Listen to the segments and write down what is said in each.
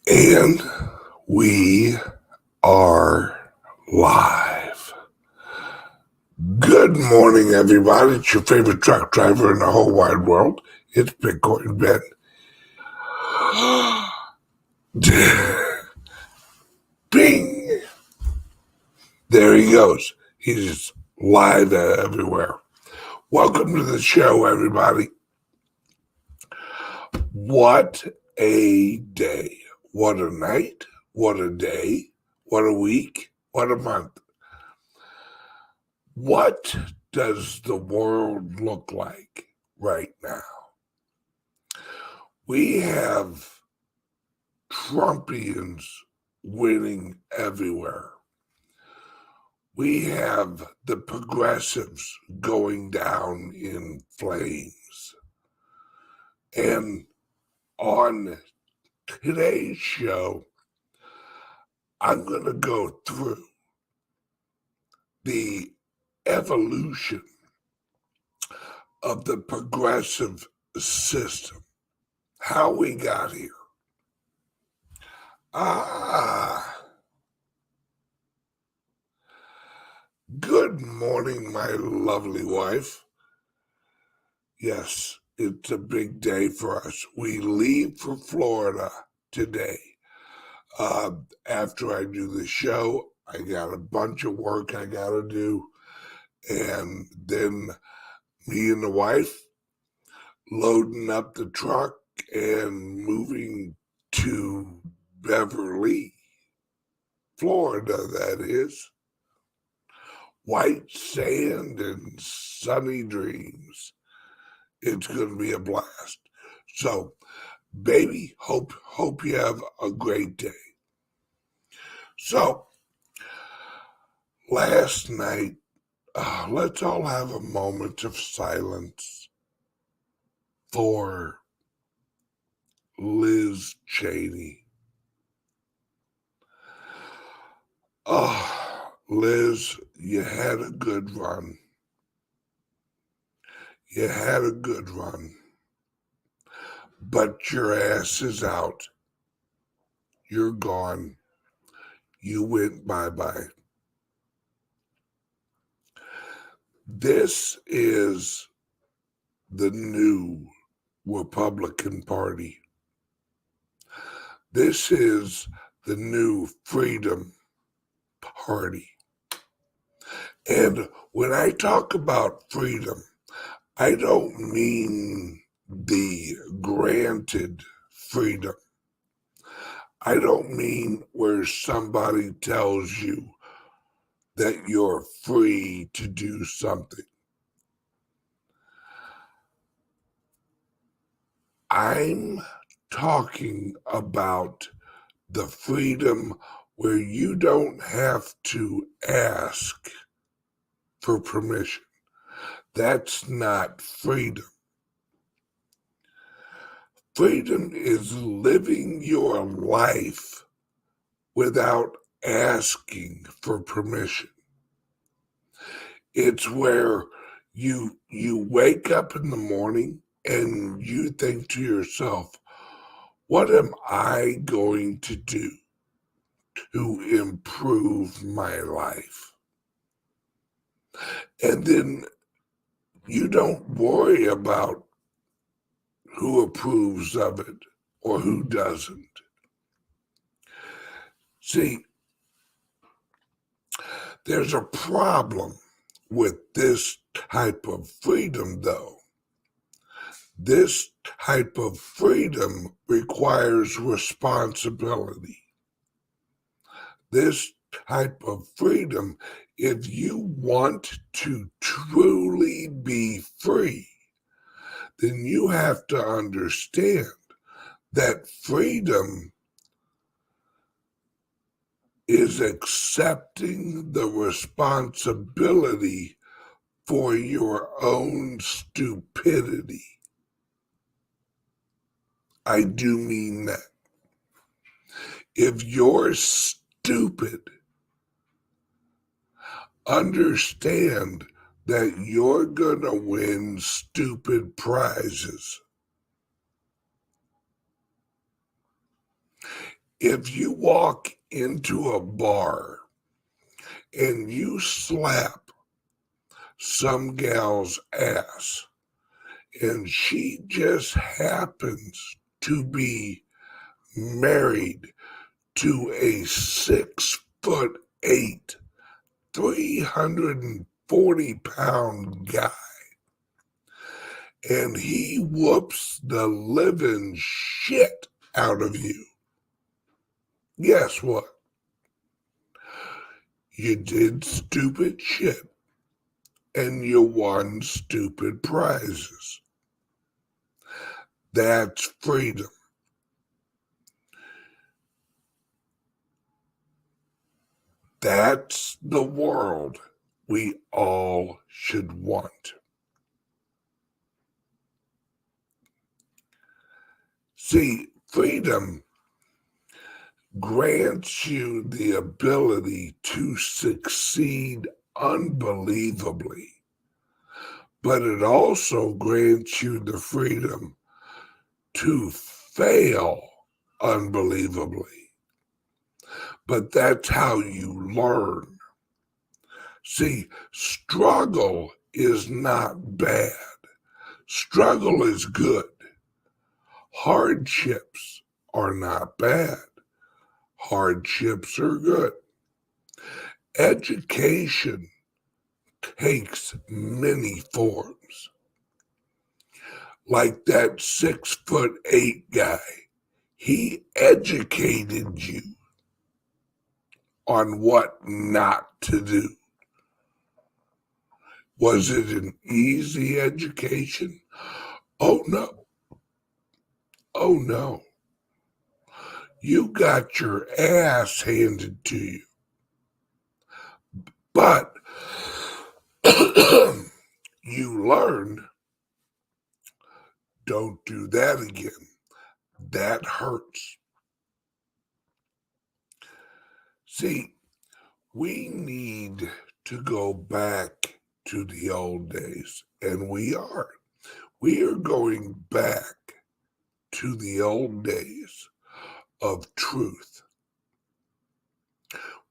And we are live. Good morning, everybody. It's your favorite truck driver in the whole wide world. It's Bitcoin Ben. Bing! There he goes. He's live everywhere. Welcome to the show, everybody. What a day. What a night. What a day. What a week. What a month. What does the world look like right now? We have Trumpians winning everywhere. We have the progressives going down in flames. And on today's show, I'm going to go through the evolution of the progressive system, how we got here. Good morning, my lovely wife. Yes, it's a big day for us. We leave for Florida today. After I do the show, I got a bunch of work I got to do. And then me and the wife loading up the truck and moving to Beverly, Florida, that is. White sand and sunny dreams. It's going to be a blast. So, baby, hope you have a great day. So, last night, let's all have a moment of silence for Liz Cheney. Liz, you had a good run. You had a good run. But your ass is out. You're gone. You went bye-bye. This is the new Republican Party. This is the new Freedom Party. And when I talk about freedom, I don't mean the granted freedom. I don't mean where somebody tells you that you're free to do something. I'm talking about the freedom where you don't have to ask for permission. That's not freedom. Freedom is living your life without asking for permission. It's where you wake up in the morning and you think to yourself, what am I going to do to improve my life? And then you don't worry about who approves of it or who doesn't. See, there's a problem with this type of freedom, though. This type of freedom requires responsibility. This type of freedom, if you want to truly be free, then you have to understand that freedom is accepting the responsibility for your own stupidity. I do mean that. If you're stupid, understand that you're gonna win stupid prizes. If you walk into a bar and you slap some gal's ass and she just happens to be married to a 6'8", 340-pound guy, and he whoops the living shit out of you, guess what? You did stupid shit and you won stupid prizes. That's freedom. That's the world we all should want. See, freedom grants you the ability to succeed unbelievably, but it also grants you the freedom to fail unbelievably. But that's how you learn. See, struggle is not bad. Struggle is good. Hardships are not bad. Hardships are good. Education takes many forms. Like that 6'8" guy, he educated you on what not to do. Was it an easy education? Oh no. Oh no. You got your ass handed to you. But you learned, don't do that again. That hurts. See, we need to go back to the old days, and we are. We are going back to the old days of truth.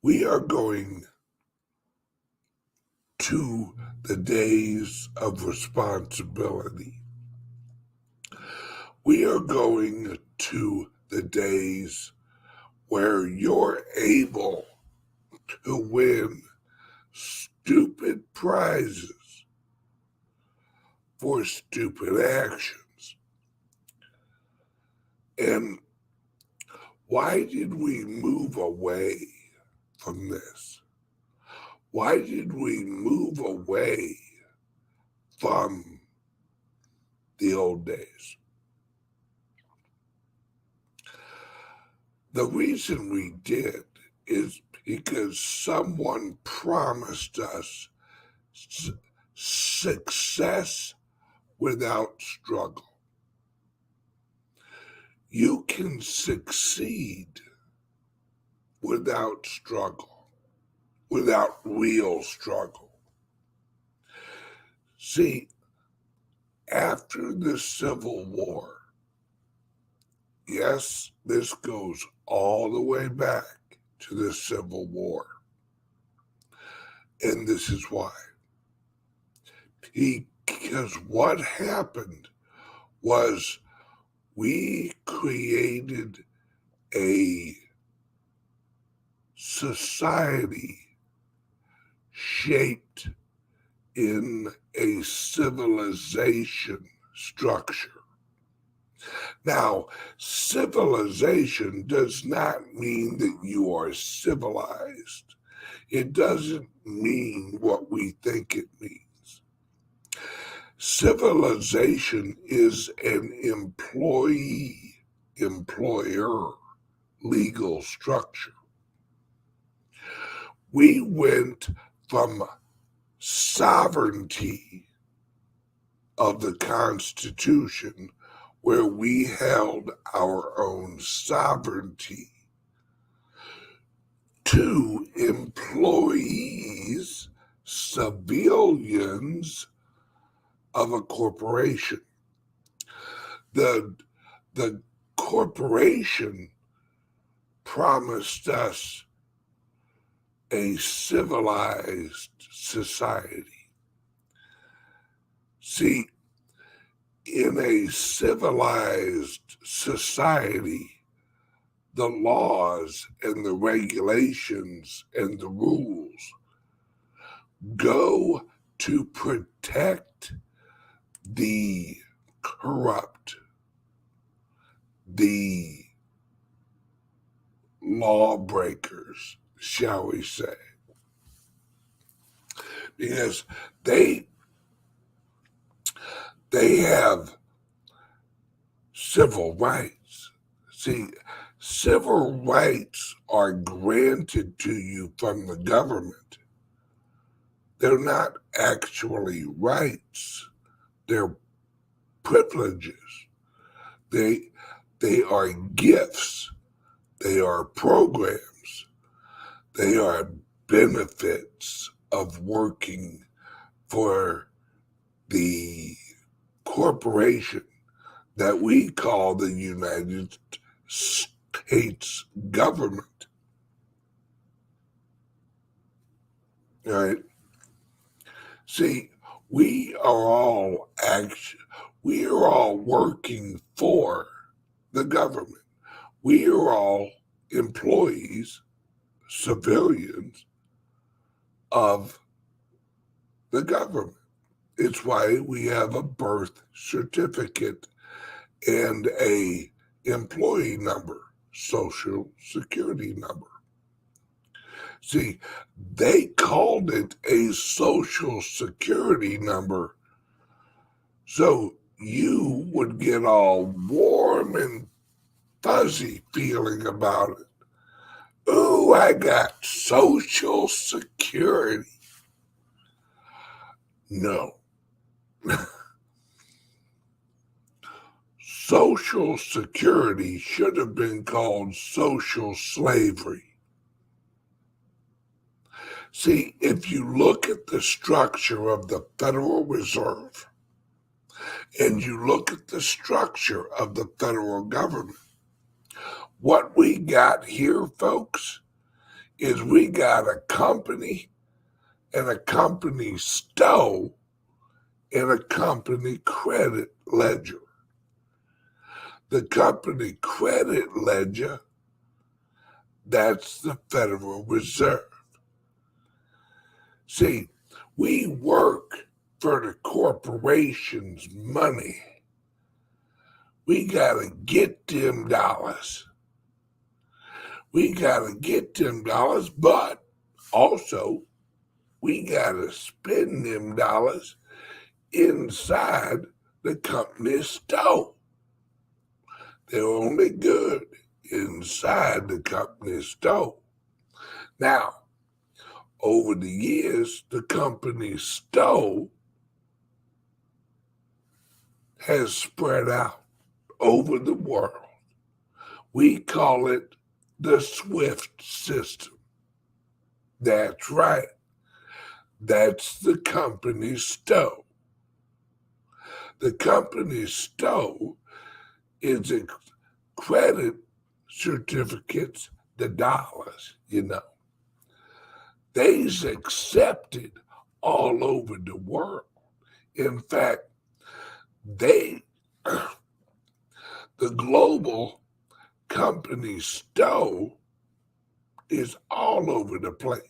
We are going to the days of responsibility. We are going to the days where you're able to win stupid prizes for stupid actions. And why did we move away from this? Why did we move away from the old days? The reason we did is because someone promised us success without struggle. You can succeed without struggle, without real struggle. See, after the Civil War, yes, this goes all the way back to the Civil War. And this is why. Because what happened was we created a society shaped in a civilization structure. Now, civilization does not mean that you are civilized. It doesn't mean what we think it means. Civilization is an employee-employer legal structure. We went from sovereignty of the Constitution, where we held our own sovereignty, to employees, civilians of a corporation. The corporation promised us a civilized society. See, in a civilized society, the laws and the regulations and the rules go to protect the corrupt, the lawbreakers, shall we say, because they have civil rights. See, civil rights are granted to you from the government. They're not actually rights. They're privileges. They are gifts. They are programs. They are benefits of working for the corporation that we call the United States government. All right. See, we are all working for the government. We are all employees, civilians of the government. It's why we have a birth certificate and a employee number, social security number. See, they called it a social security number so you would get all warm and fuzzy feeling about it. Ooh, I got social security. No. Social security should have been called social slavery. See, if you look at the structure of the Federal Reserve and you look at the structure of the federal government, what we got here, folks, is we got a company and a company stow and a company credit ledger. The company credit ledger, that's the Federal Reserve. See, we work for the corporation's money. We gotta get them dollars. We gotta get them dollars, but also we gotta spend them dollars inside the company's store. They're only good inside the company's store. Now, over the years, the company's store has spread out over the world. We call it the SWIFT system. That's right. That's the company's store. The company's store is credit certificates, the dollars, They's accepted all over the world. In fact, the global company stow is all over the place.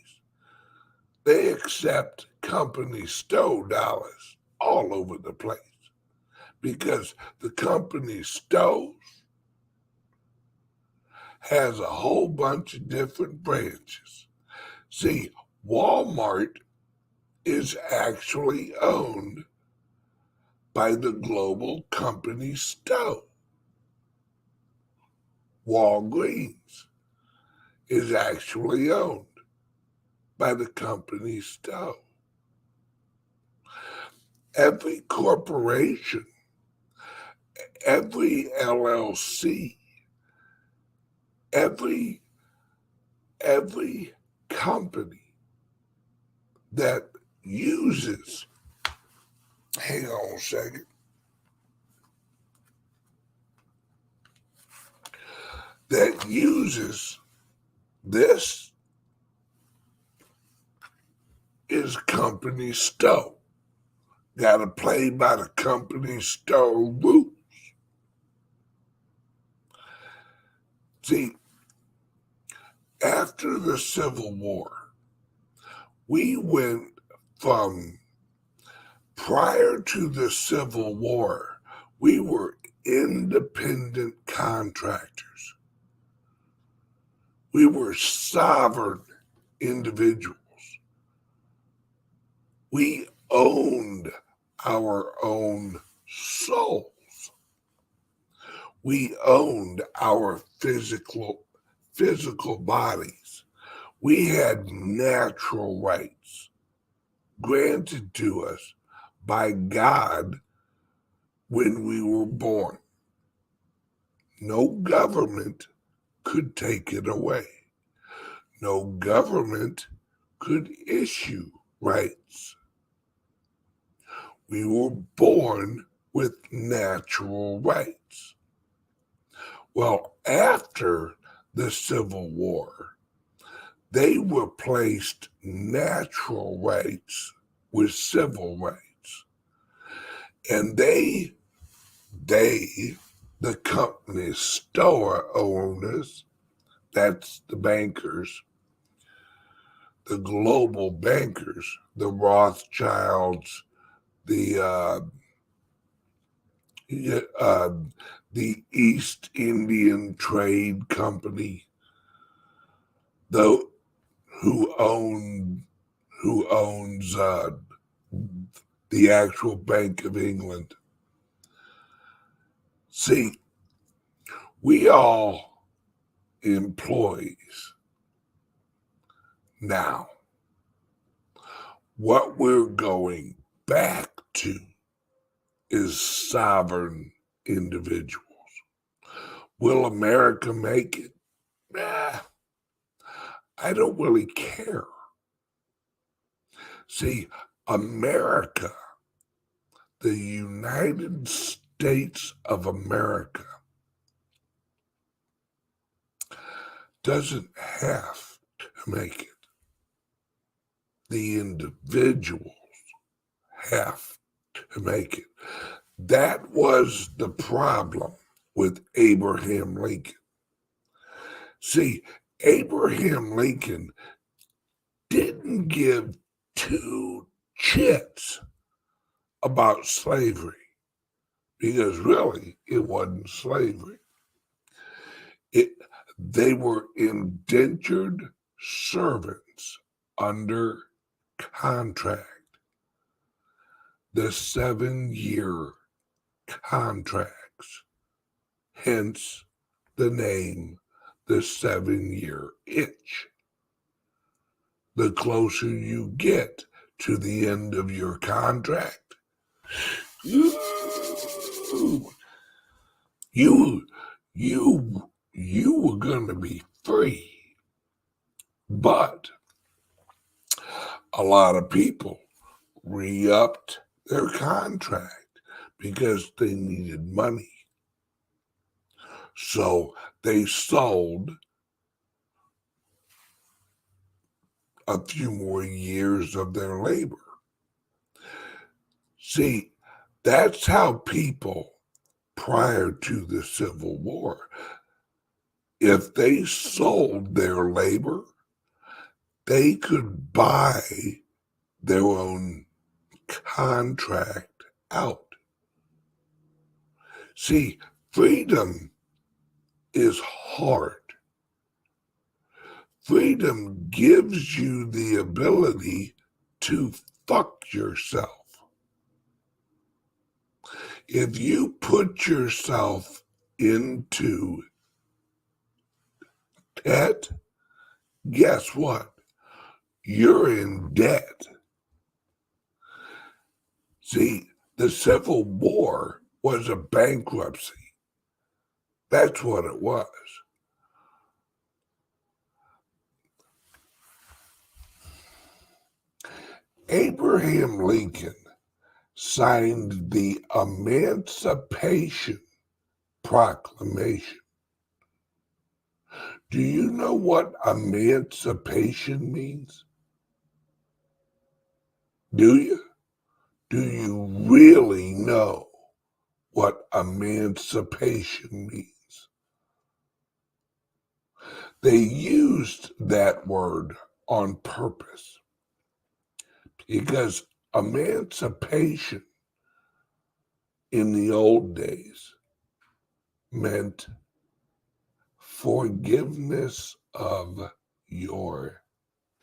They accept company stow dollars all over the place because the company stow has a whole bunch of different branches. See, Walmart is actually owned by the global company stow. Walgreens is actually owned by the company stow. Every corporation, every LLC, every company that uses, hang on a second, that uses This is company stove. Got to play by the company stove rules. See, after the Civil War, we went from, prior to the Civil War, we were independent contractors. We were sovereign individuals. We owned our own souls. We owned our physical bodies. We had natural rights granted to us by God when we were born. No government could take it away. No government could issue rights. We were born with natural rights. Well, after the Civil War, they replaced natural rights with civil rights. And the company's store owners, that's the bankers, the global bankers, the Rothschilds, the East Indian Trade Company, who owns the actual Bank of England. See, we all employees. Now, what we're going back to is sovereign individuals. Will America make it? I don't really care. See, America, the United States of America, doesn't have to make it. The individuals have to make it. That was the problem with Abraham Lincoln. See, Abraham Lincoln didn't give two shits about slavery, because really it wasn't slavery. They were indentured servants under contract, the 7-year contracts, hence the name, the 7-year itch. The closer you get to the end of your contract, you were going to be free. But a lot of people re-upped their contract because they needed money. So they sold a few more years of their labor. See, that's how people prior to the Civil War, if they sold their labor, they could buy their own contract out. See, freedom is hard. Freedom gives you the ability to fuck yourself. If you put yourself into debt, guess what? You're in debt. See, the Civil War was a bankruptcy. That's what it was. Abraham Lincoln signed the Emancipation Proclamation Do you know what emancipation means? Do you? Do you really know what emancipation means? They used that word on purpose because emancipation in the old days meant forgiveness of your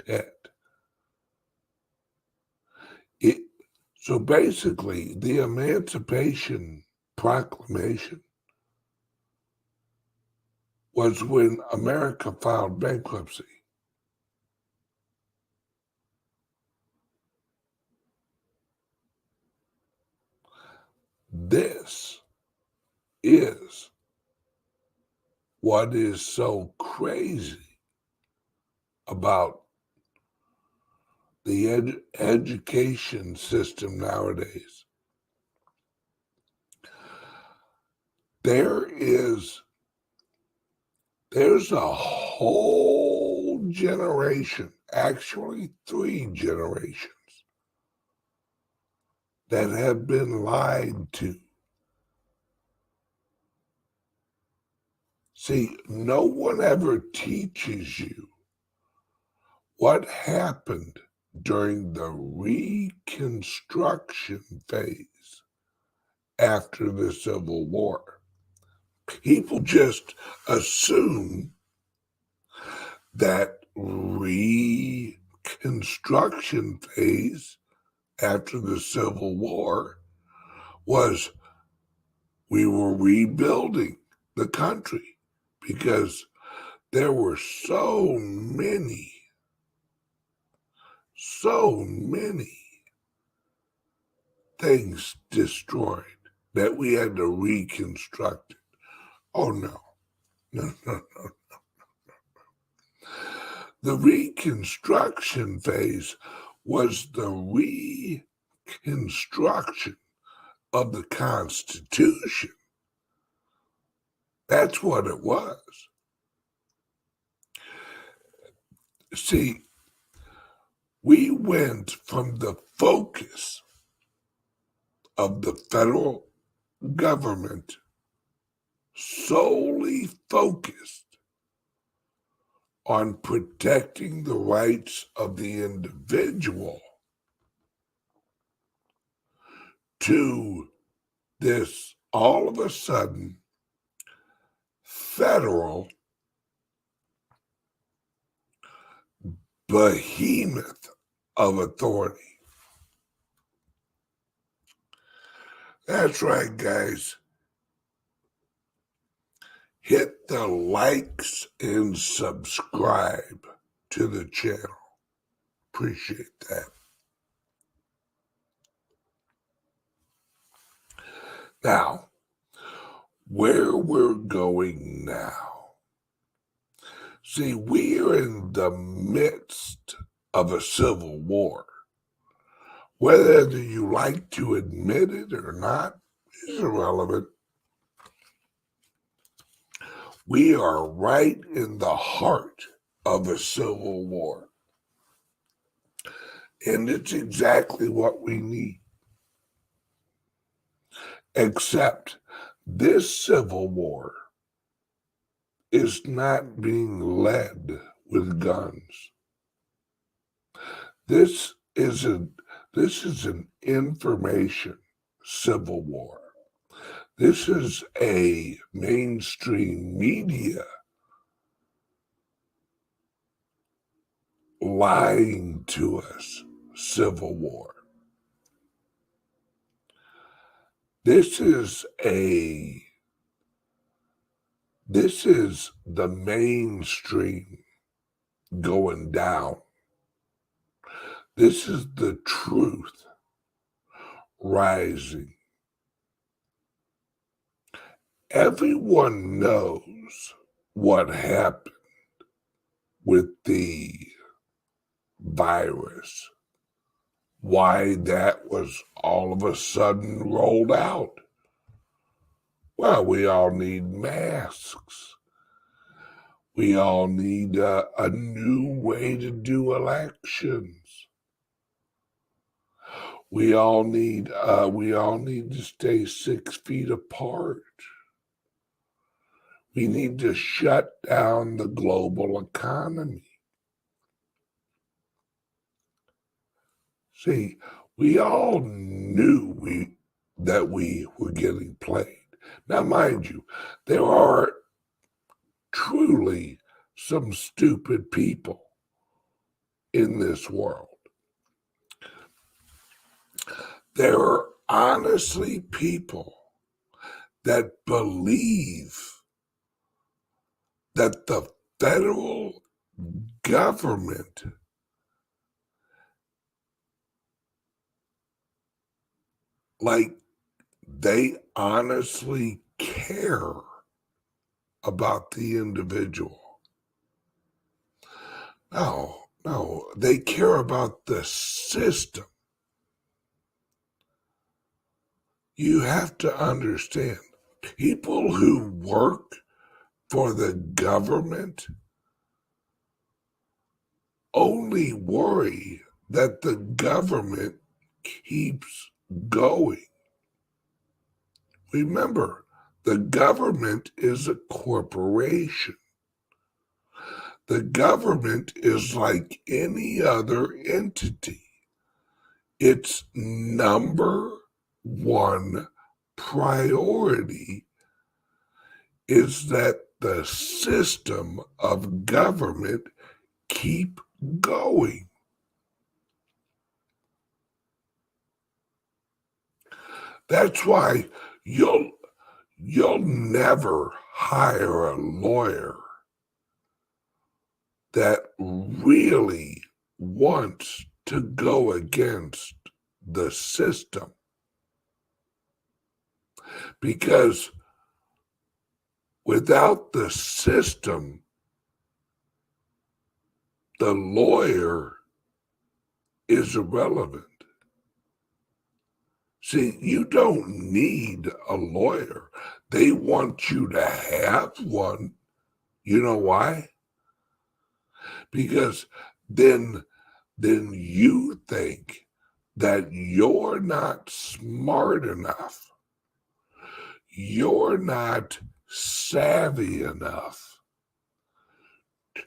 debt. So basically, the Emancipation Proclamation was when America filed bankruptcy. This is what is so crazy about the education system nowadays. There's a whole generation, actually 3 generations, that have been lied to. See, no one ever teaches you what happened during the Reconstruction phase after the Civil War. People just assume that Reconstruction phase after the Civil War was we were rebuilding the country because there were so many things destroyed that we had to reconstruct it. Oh, no. The Reconstruction phase was the reconstruction of the Constitution. That's what it was. See, we went from the focus of the federal government solely focused on protecting the rights of the individual to this all of a sudden federal behemoth of authority. That's right, guys. Hit the likes and subscribe to the channel. Appreciate that. Now, where we're going now. See, we are in the midst of a civil war. Whether you like to admit it or not is irrelevant. We are right in the heart of a civil war. And it's exactly what we need. Except this civil war is not being led with guns. This is an information civil war. This is a mainstream media lying to us civil war. This is the mainstream going down. This is the truth rising. Everyone knows what happened with the virus, why that was all of a sudden rolled out. Well, we all need masks. We all need a new way to do elections. We all need to stay 6 feet apart. We need to shut down the global economy. See, we all knew that we were getting played. Now, mind you, there are truly some stupid people in this world. There are honestly people that believe that the federal government they honestly care about the individual. No, they care about the system. You have to understand, people who work for the government only worry that the government keeps going. Remember, the government is a corporation. The government is like any other entity. Its number one priority is that the system of government keep going. That's why you'll never hire a lawyer that really wants to go against the system, because without the system, the lawyer is irrelevant. See, you don't need a lawyer. They want you to have one. You know why? Because then you think that you're not smart enough. You're not savvy enough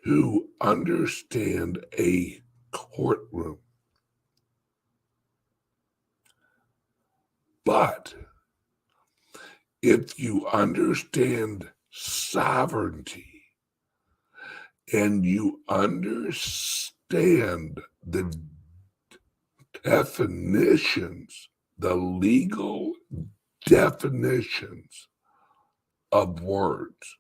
to understand a courtroom. But if you understand sovereignty and you understand the definitions, the legal definitions of words,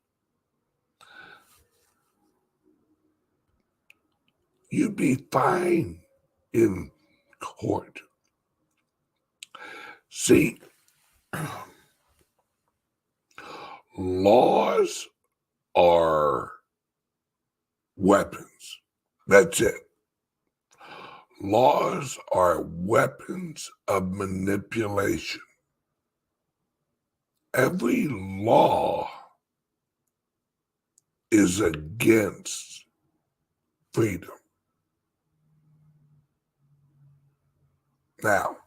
you'd be fine in court. See, laws are weapons. That's it. Laws are weapons of manipulation. Every law is against freedom. Now,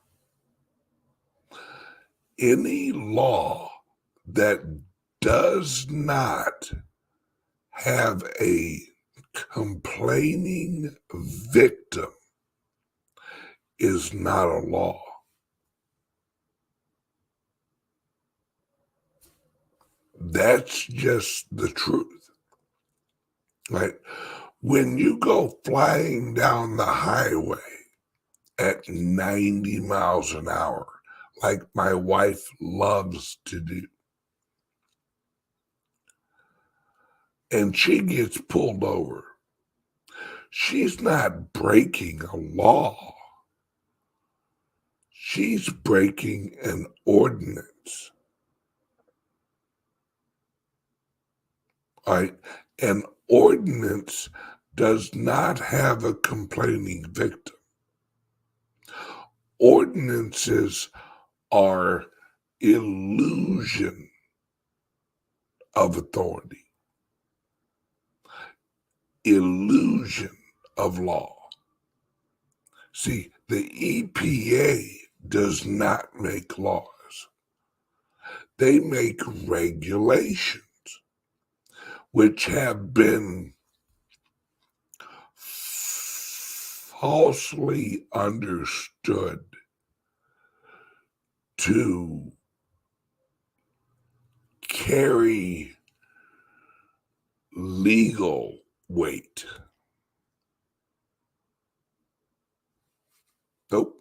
any law that does not have a complaining victim is not a law. That's just the truth. Right? When you go flying down the highway at 90 miles an hour, like my wife loves to do, and she gets pulled over, she's not breaking a law. She's breaking an ordinance. All right? An ordinance does not have a complaining victim. Ordinances are illusion of authority. illusion of law. See, the EPA does not make laws. They make regulations which have been falsely understood to carry legal weight. Nope.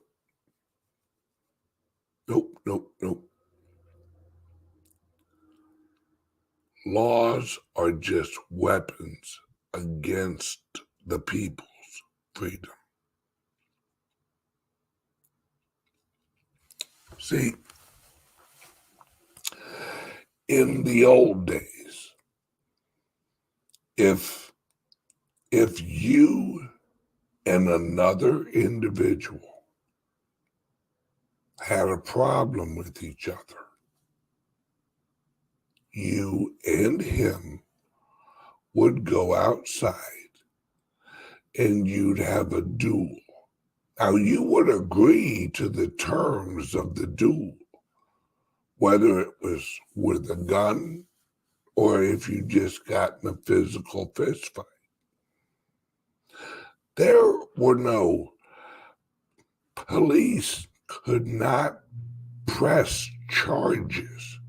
Nope, nope, nope. Laws are just weapons against the people's freedom. See, in the old days, if you and another individual had a problem with each other, you and him would go outside and you'd have a duel. Now, you would agree to the terms of the duel, whether it was with a gun or if you just got in a physical fist fight. There were no police could not press charges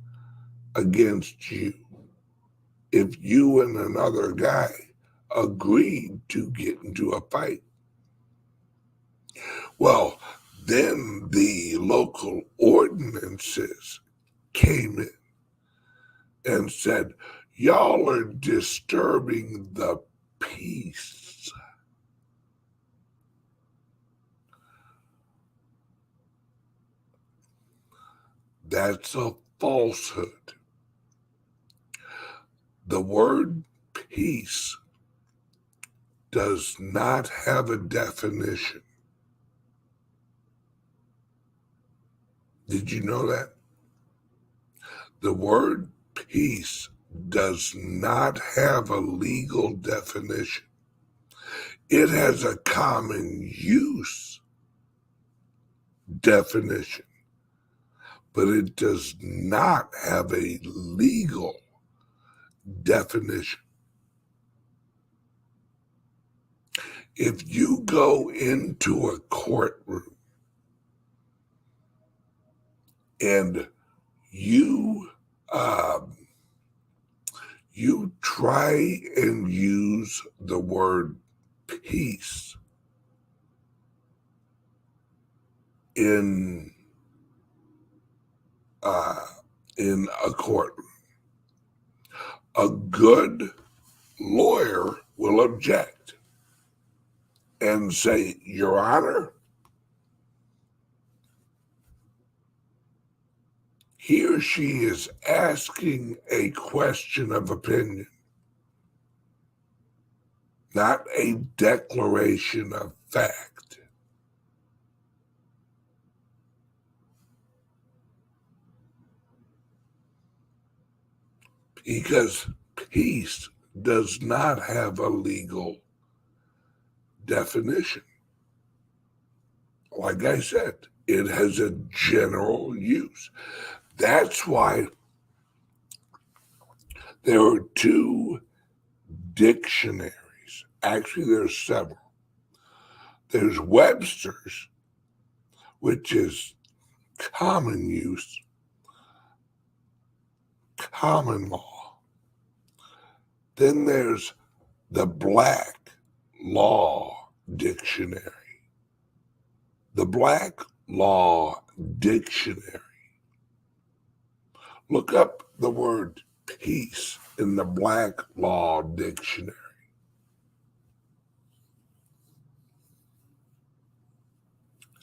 against you if you and another guy agreed to get into a fight. Well, then the local ordinances came in and said, y'all are disturbing the peace. That's a falsehood. The word peace does not have a definition. Did you know that? The word peace does not have a legal definition. It has a common use definition, but it does not have a legal definition. If you go into a courtroom and you try and use the word peace in a courtroom, a good lawyer will object and say, Your Honor, he or she is asking a question of opinion, not a declaration of fact. Because peace does not have a legal definition. Like I said, it has a general use. That's why there are two dictionaries. Actually, there's several. There's Webster's, which is common use, common law. Then there's the Black Law Dictionary. The Black Law Dictionary. Look up the word peace in the Black Law Dictionary.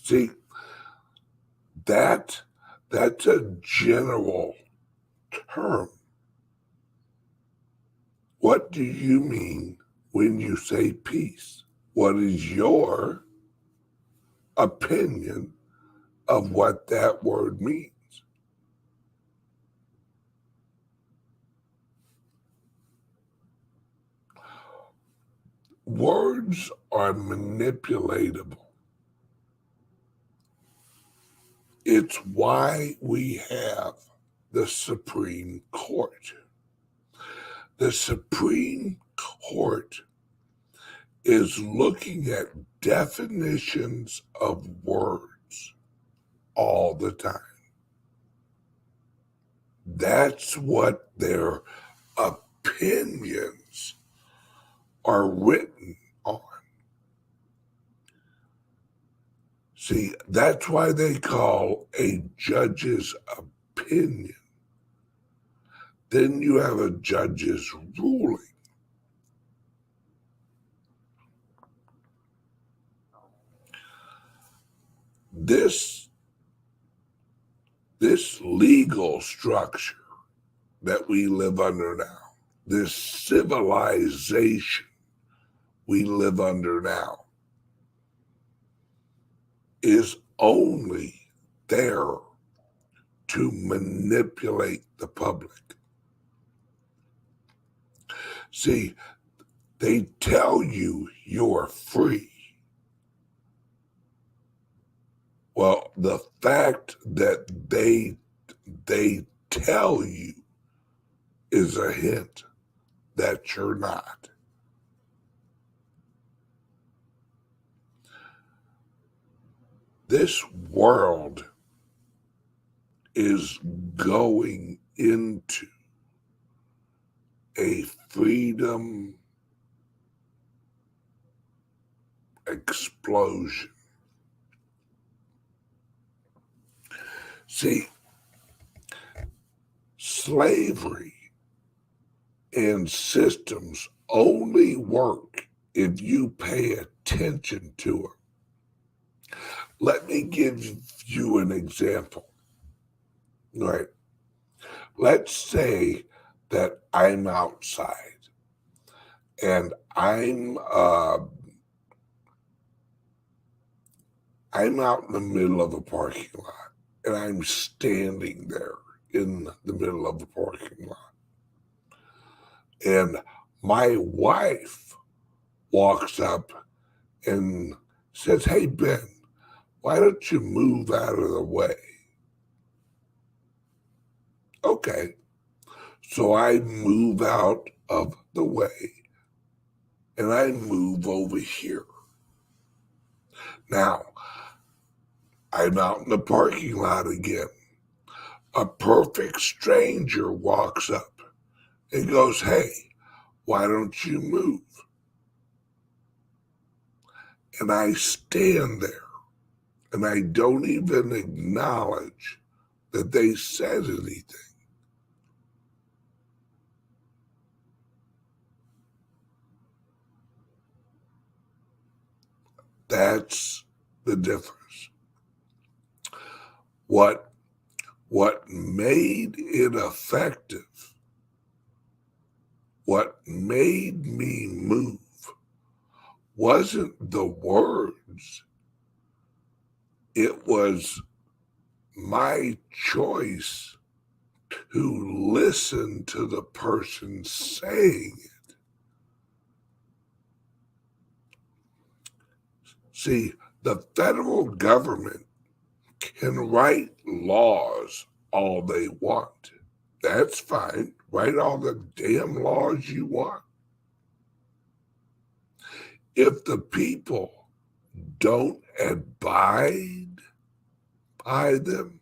See, that's a general term. What do you mean when you say peace? What is your opinion of what that word means? Words are manipulatable. It's why we have the Supreme Court. The Supreme Court is looking at definitions of words all the time. That's what their opinions are written on. See, that's why they call a judge's opinion. Then you have a judge's ruling. This legal structure that we live under now, this civilization we live under now, is only there to manipulate the public. See, they tell you you're free. Well, the fact that they tell you is a hint that you're not. This world is going into a freedom explosion. See, slavery and systems only work if you pay attention to them. Let me give you an example. Right. Let's say that I'm outside and I'm out in the middle of a parking lot and I'm standing there in the middle of the parking lot. And my wife walks up and says, "Hey, Ben, why don't you move out of the way?" Okay. So I move out of the way and I move over here. Now, I'm out in the parking lot again. A perfect stranger walks up and goes, "Hey, why don't you move?" And I stand there and I don't even acknowledge that they said anything. That's the difference. What made it effective, what made me move, wasn't the words. It was my choice to listen to the person saying it. See, the federal government can write laws all they want. That's fine. Write all the damn laws you want. If the people don't abide by them,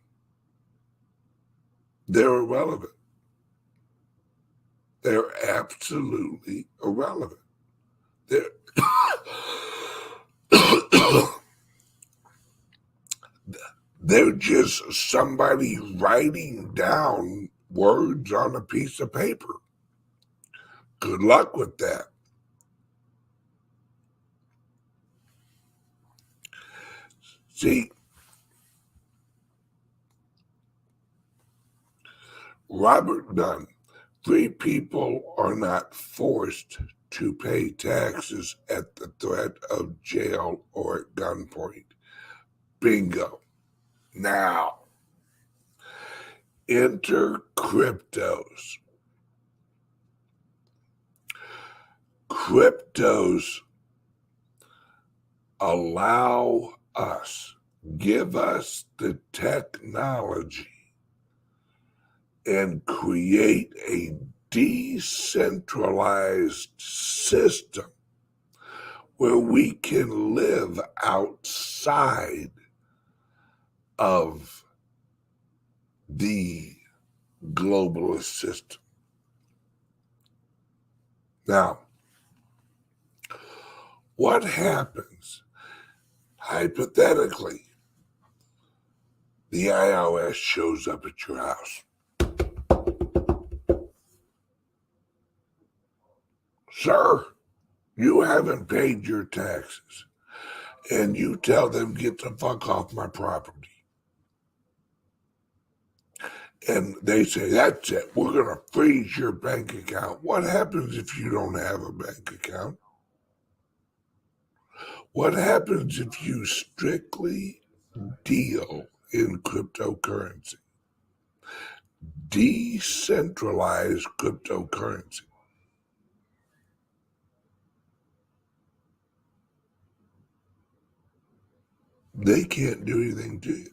they're irrelevant. They're absolutely irrelevant. They're just somebody writing down words on a piece of paper. Good luck with that. See, Robert Dunn, free people are not forced to pay taxes at the threat of jail or at gunpoint. Bingo. Now, enter cryptos. Cryptos allow us, give us the technology and create a decentralized system where we can live outside of the globalist system. Now, what happens, hypothetically, the IRS shows up at your house? Sir, you haven't paid your taxes. And you tell them, get the fuck off my property. And they say, that's it. We're going to freeze your bank account. What happens if you don't have a bank account? What happens if you strictly deal in cryptocurrency? Decentralized cryptocurrency. They can't do anything to you.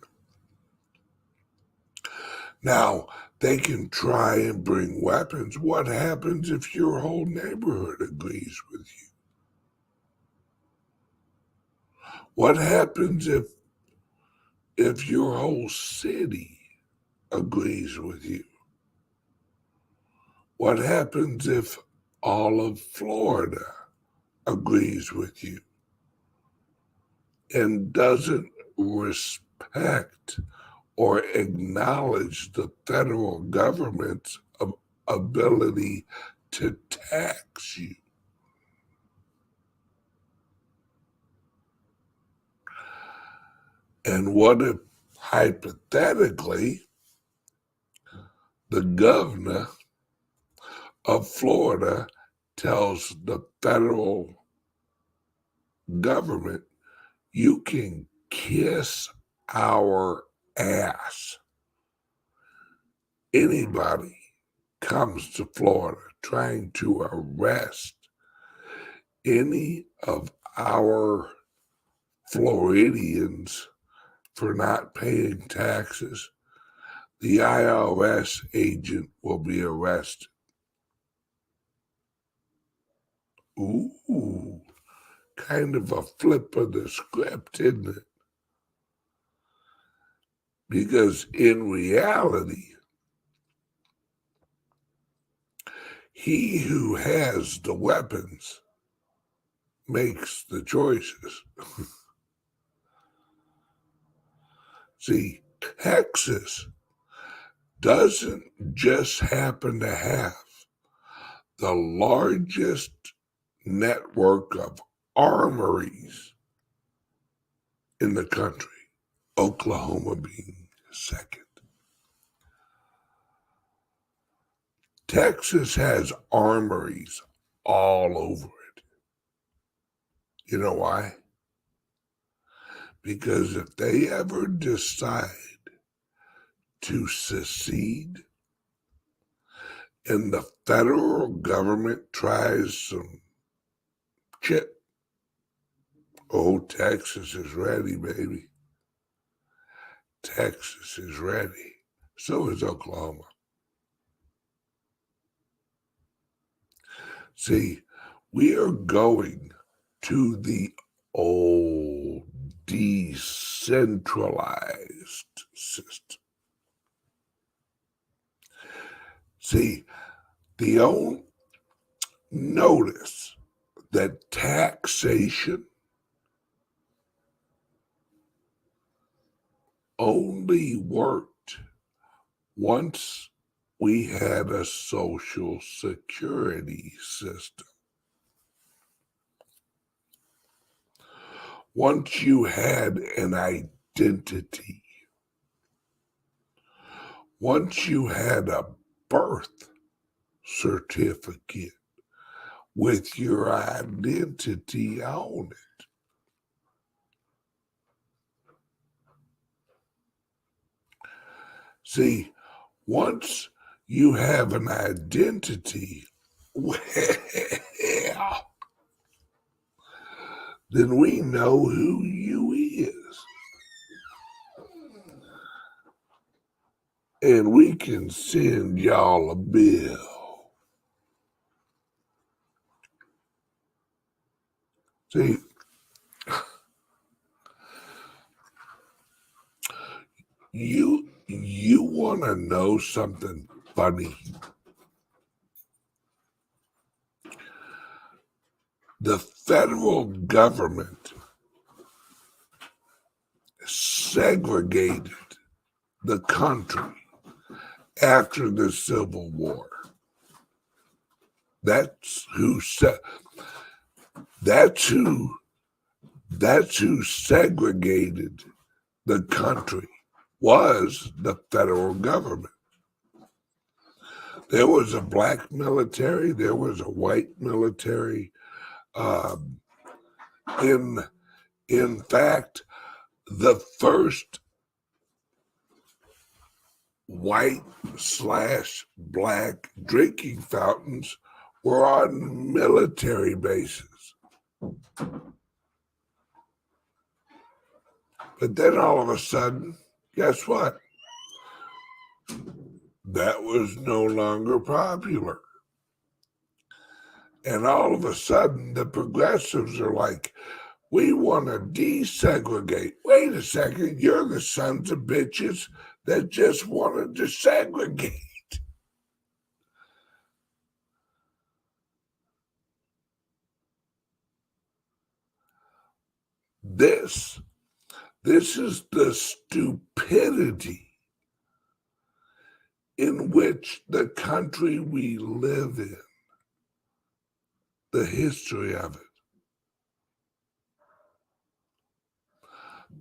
Now, they can try and bring weapons. What happens if your whole neighborhood agrees with you? What happens if your whole city agrees with you? What happens if all of Florida agrees with you and doesn't respect or acknowledge the federal government's ability to tax you? And what if, hypothetically, the governor of Florida tells the federal government, you can kiss our ass. Anybody comes to Florida trying to arrest any of our Floridians for not paying taxes, the IRS agent will be arrested. Ooh, kind of a flip of the script, isn't it? Because in reality, he who has the weapons makes the choices. See, Texas doesn't just happen to have the largest network of armories in the country, Oklahoma being second. Texas has armories all over it. You know why? Because if they ever decide to secede and the federal government tries some shit, oh, Texas is ready, baby. Texas is ready. So is Oklahoma. See, we are going to the old decentralized system. See, notice that taxation only worked once we had a social security system. Once you had an identity, once you had a birth certificate with your identity on it, see, once you have an identity, well, then we know who you is. And we can send y'all a bill. See, you want to know something funny? The federal government segregated the country after the Civil War. That's who segregated the country, was the federal government. There was a black military, there was a white military. In fact, the first white/black drinking fountains were on military bases. But then all of a sudden, guess what? That was no longer popular. And all of a sudden, the progressives are like, we want to desegregate. Wait a second, you're the sons of bitches that just wanted to segregate. This is the stupidity in which the country we live in, the history of it.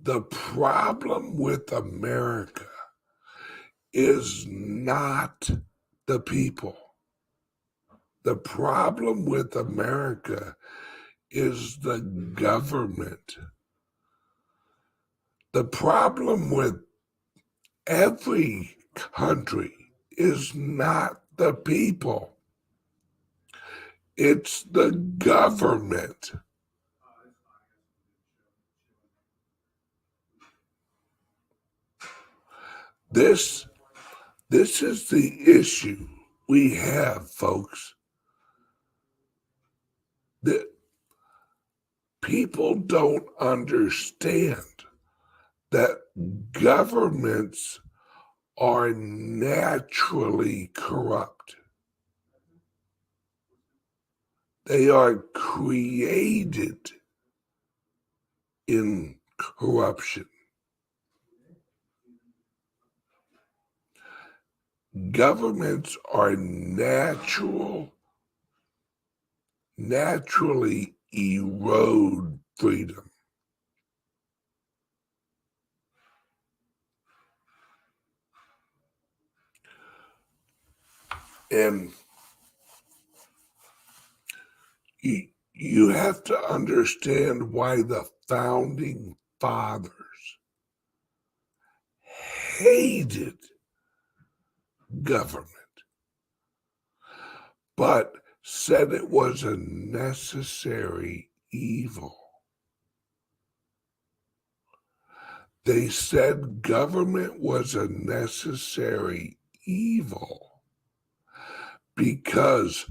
The problem with America is not the people. The problem with America is the government. The problem with every country is not the people. It's the government. This is the issue we have, folks. That people don't understand that governments are naturally corrupt. They are created in corruption. Governments are naturally erode freedom. And you have to understand why the founding fathers hated government, but said it was a necessary evil. They said government was a necessary evil because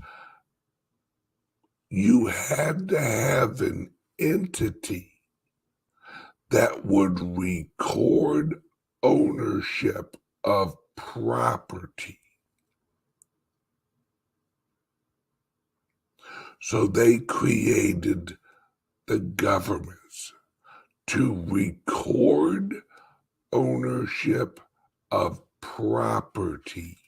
you had to have an entity that would record ownership of property. So they created the governments to record ownership of property.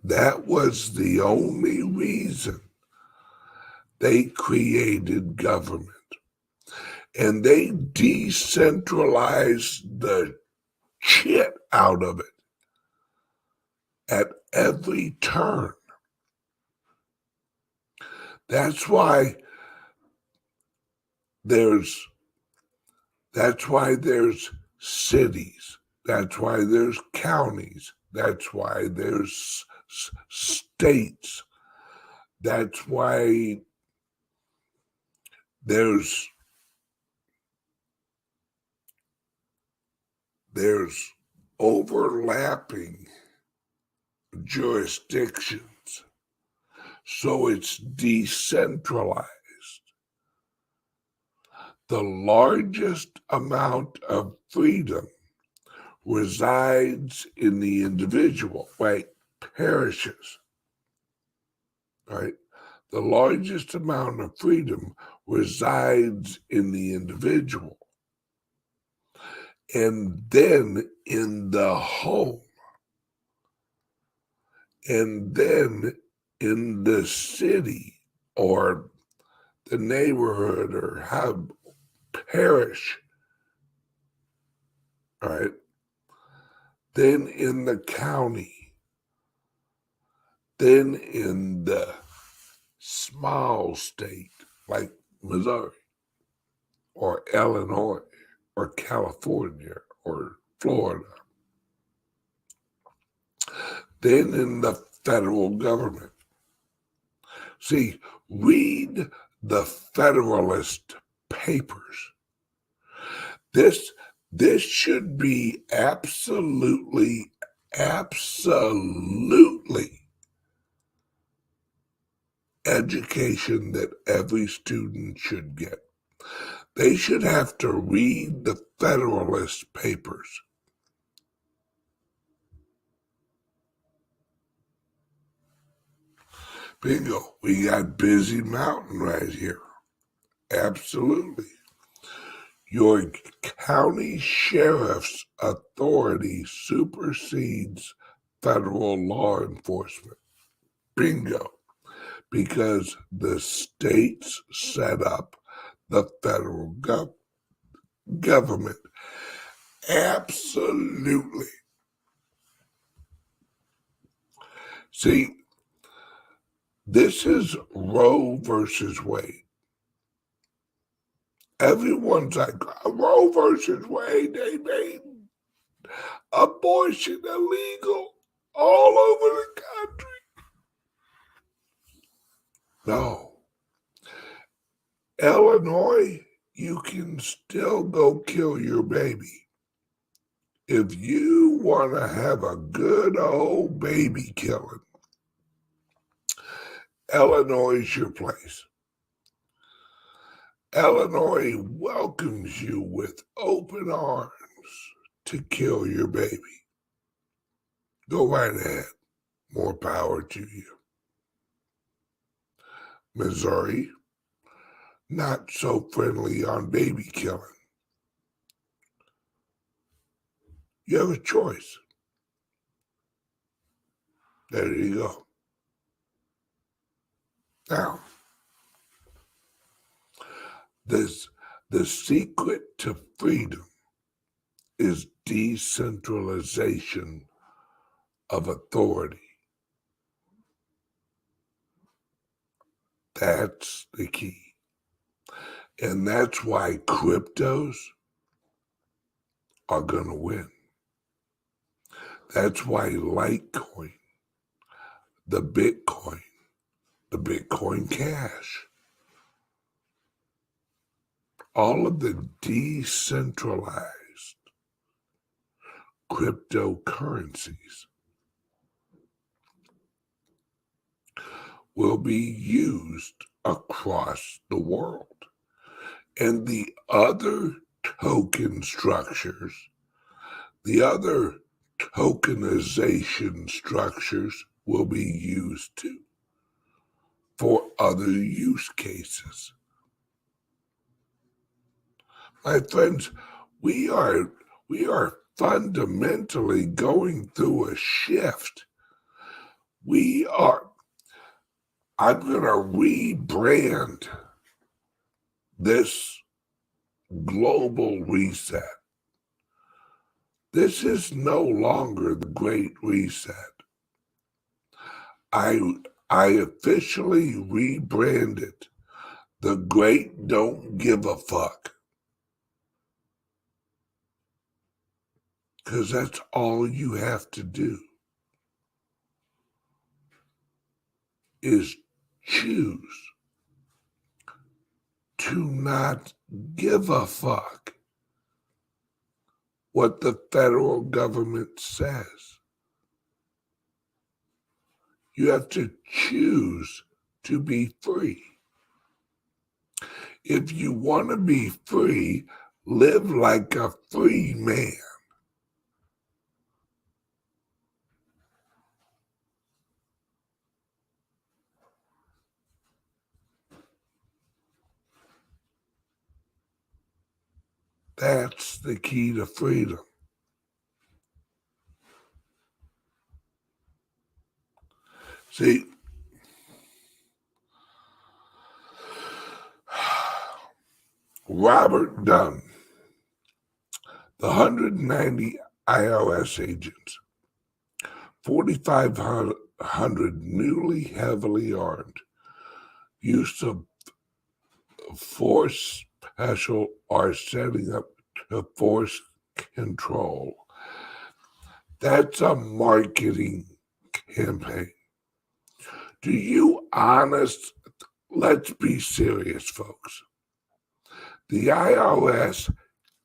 That was the only reason they created government. And they decentralized the shit out of it at every turn. That's why there's cities. That's why there's counties. That's why there's states. That's why there's overlapping jurisdictions, so it's decentralized. The largest amount of freedom resides in the individual, right? Parishes, right? The largest amount of freedom resides in the individual. And then in the home, and then in the city or the neighborhood or how parish, right? Then in the county, then in the small state like Missouri or Illinois or California or Florida, then in the federal government. See, read the Federalist Papers. This should be absolutely education that every student should get. They should have to read the Federalist Papers. Bingo, we got Busy Mountain right here. Absolutely. Your county sheriff's authority supersedes federal law enforcement. Bingo. Because the states set up the federal government. Absolutely. See, this is Roe versus Wade. Everyone's like, Roe versus Wade, they made abortion illegal all over the country. No. Illinois, you can still go kill your baby. If you want to have a good old baby killing, Illinois is your place. Illinois welcomes you with open arms to kill your baby. Go right ahead. More power to you. Missouri, not so friendly on baby killing. You have a choice. There you go. Now, the secret to freedom is decentralization of authority. That's the key. And that's why cryptos are going to win. That's why Litecoin, the Bitcoin Cash, all of the decentralized cryptocurrencies will be used across the world. And the other token structures, the other tokenization structures will be used too for other use cases. My friends, we are fundamentally going through a shift. I'm going to rebrand this global reset. This is no longer the Great Reset. I officially rebranded the Great Don't Give a Fuck. Because that's all you have to do is choose to to not give a fuck what the federal government says. You have to choose to be free. If you want to be free, live like a free man. That's the key to freedom. See, Robert Dunn, the 190 IRS agents, 4,500 newly heavily armed, use of force special are setting up to force control. That's a marketing campaign. Do you let's be serious, folks. The IRS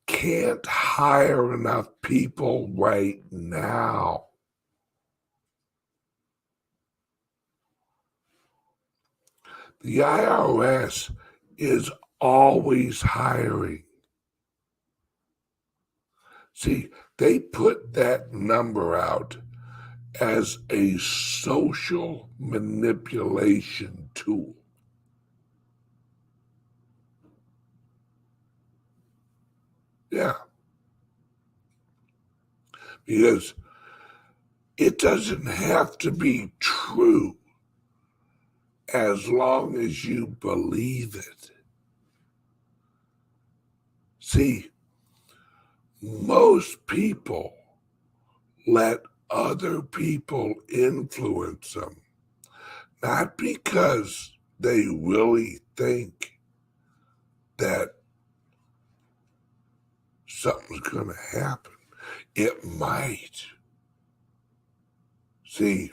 can't hire enough people right now. The IRS is always hiring. See, they put that number out as a social manipulation tool. Yeah. Because it doesn't have to be true as long as you believe it. See, most people let other people influence them, not because they really think that something's going to happen. It might. See,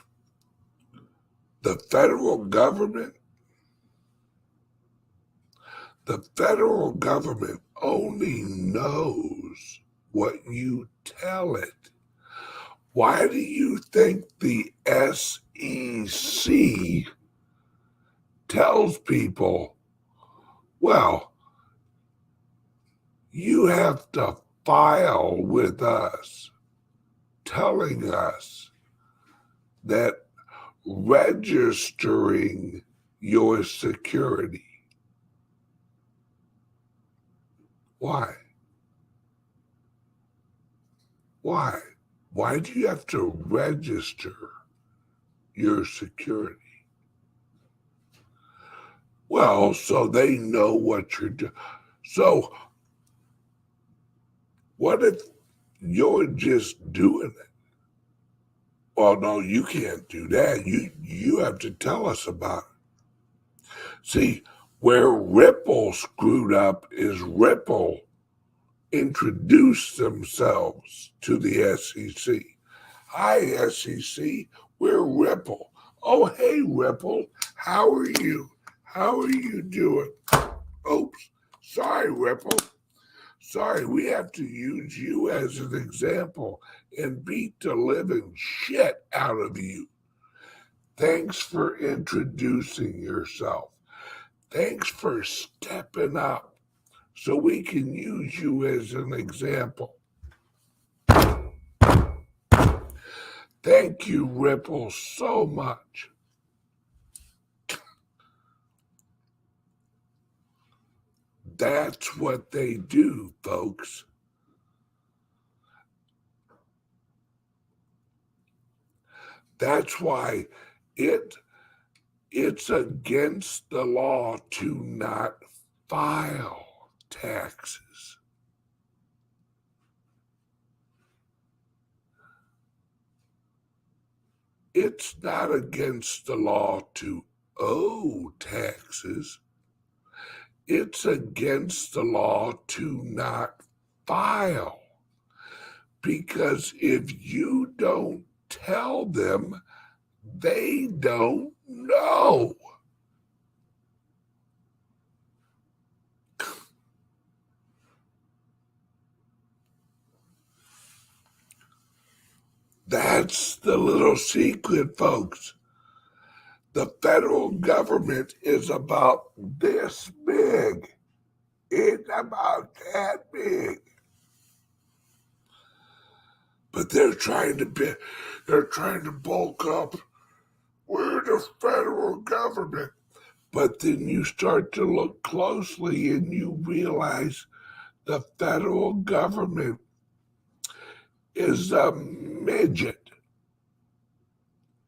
the federal government only knows what you tell it. Why do you think the SEC tells people, well, you have to file with us, telling us that registering your security? Why? Why? Why do you have to register your security? Well, so they know what you're doing. So what if you're just doing it? Well, no, you can't do that. You have to tell us about it. See, where Ripple screwed up is Ripple introduced themselves to the SEC. Hi, SEC, we're Ripple. Oh, hey, Ripple, how are you? How are you doing? Oops, sorry, Ripple. Sorry, we have to use you as an example and beat the living shit out of you. Thanks for introducing yourself. Thanks for stepping up so we can use you as an example. Thank you, Ripple, so much. That's what they do, folks. That's why it's against the law to not file taxes. It's not against the law to owe taxes. It's against the law to not file. Because if you don't tell them, they don't know. That's the little secret, folks. The federal government is about this big. It's about that big. But they're trying to bulk up. We're the federal government. But then you start to look closely and you realize the federal government is a midget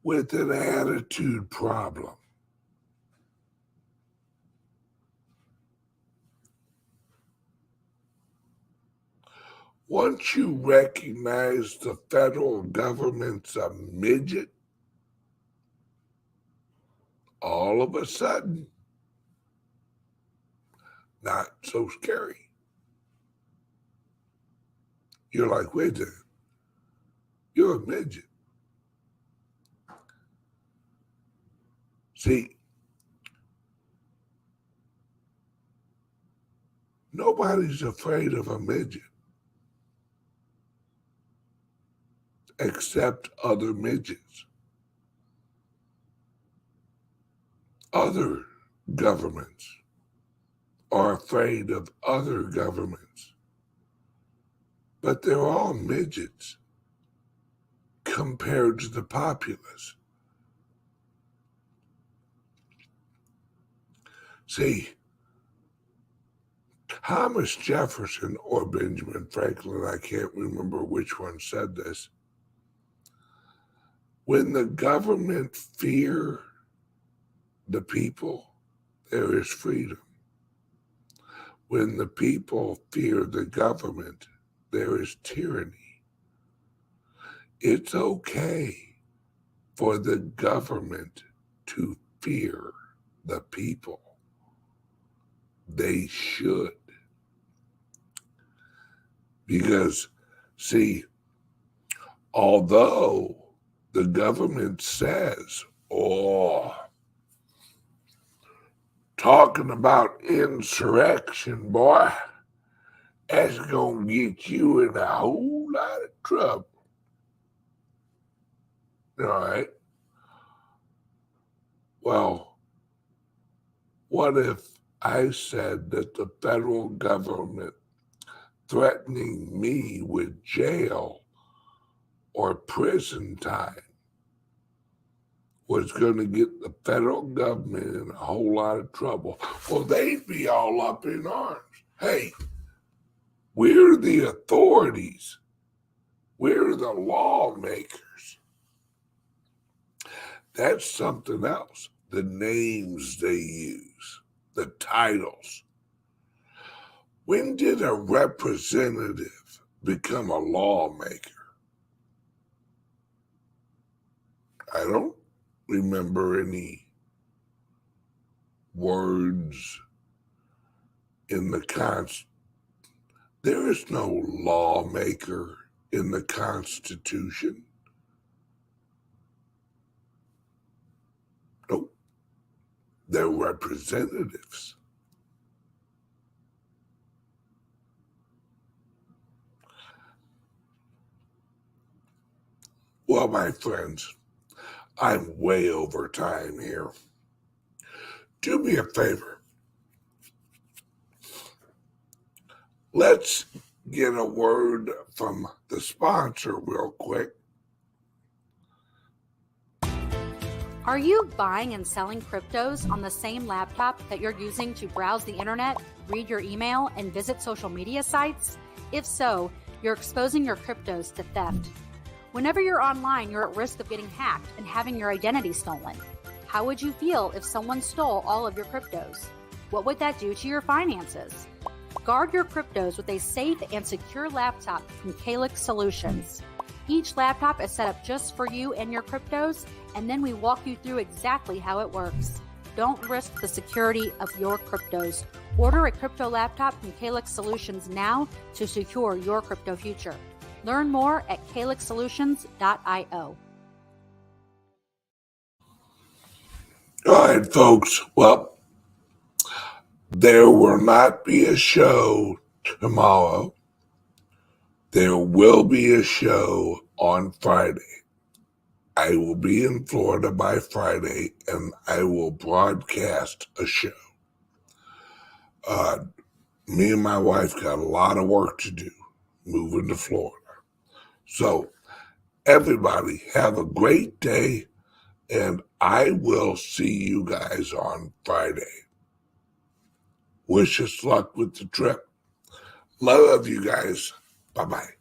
with an attitude problem. Once you recognize the federal government's a midget, all of a sudden, not so scary. You're like, wait a minute, you're a midget. See, nobody's afraid of a midget except other midgets. Other governments are afraid of other governments, but they're all midgets compared to the populace. See, Thomas Jefferson or Benjamin Franklin, I can't remember which one said this, when the government fear the people, there is freedom. When the people fear the government, there is tyranny. It's okay for the government to fear the people. They should. Because, see, although the government says, talking about insurrection, boy, that's going to get you in a whole lot of trouble. All right. Well, what if I said that the federal government threatening me with jail or prison time was going to get the federal government in a whole lot of trouble? Well, they'd be all up in arms. Hey, we're the authorities. We're the lawmakers. That's something else. The names they use, the titles. When did a representative become a lawmaker? I don't remember any words in the Constitution. There is no lawmaker in the Constitution. Nope. They're representatives. Well, my friends, I'm way over time here. Do me a favor. Let's get a word from the sponsor real quick. Are you buying and selling cryptos on the same laptop that you're using to browse the internet, read your email, and visit social media sites? If so, you're exposing your cryptos to theft. Whenever you're online, you're at risk of getting hacked and having your identity stolen. How would you feel if someone stole all of your cryptos? What would that do to your finances? Guard your cryptos with a safe and secure laptop from CALIX Solutions. Each laptop is set up just for you and your cryptos, and then we walk you through exactly how it works. Don't risk the security of your cryptos. Order a crypto laptop from CALIX Solutions now to secure your crypto future. Learn more at calixsolutions.io. All right, folks. Well, there will not be a show tomorrow. There will be a show on Friday. I will be in Florida by Friday, and I will broadcast a show. Me and my wife got a lot of work to do moving to Florida. So, everybody, have a great day, and I will see you guys on Friday. Wish us luck with the trip. Love you guys. Bye-bye.